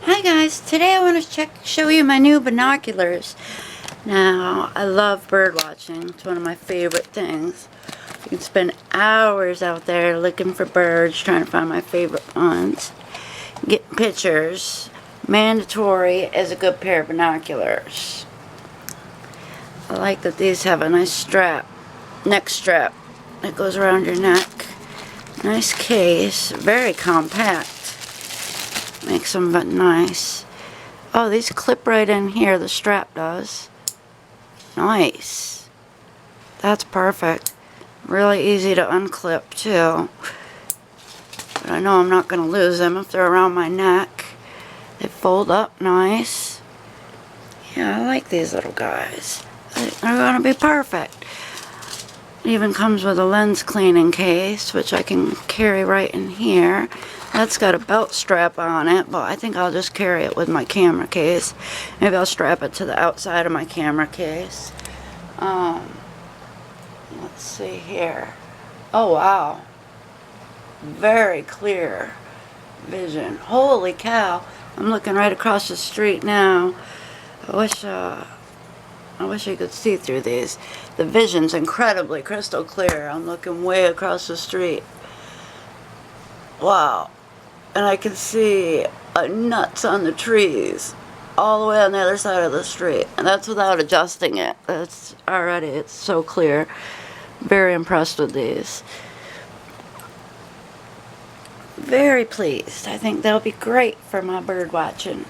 Hi guys, today I want to show you my new binoculars. Now, I love bird watching. It's one of my favorite things. You can spend hours out there looking for birds, trying to find my favorite ones. Getting pictures. Mandatory is a good pair of binoculars. I like that these have a nice strap, neck strap that goes around your neck. Nice case, very compact. Makes them nice. Oh, these clip right in here, the strap does. Nice. That's perfect. Really easy to unclip too. But I know I'm not going to lose them if they're around my neck. They fold up nice. Yeah, I like these little guys. They're going to be perfect. It even comes with a lens cleaning case, which I can carry right in here. That's got a belt strap on it, but I think I'll just carry it with my camera case. Maybe I'll strap it to the outside of my camera case. Let's see here. Oh, wow. Very clear vision. Holy cow. I'm looking right across the street now. I wish you could see through these. The vision's incredibly crystal clear. I'm looking way across the street. Wow. And I can see nuts on the trees all the way on the other side of the street. And that's without adjusting it. It's so clear. Very impressed with these. Very pleased. I think they'll be great for my bird watching.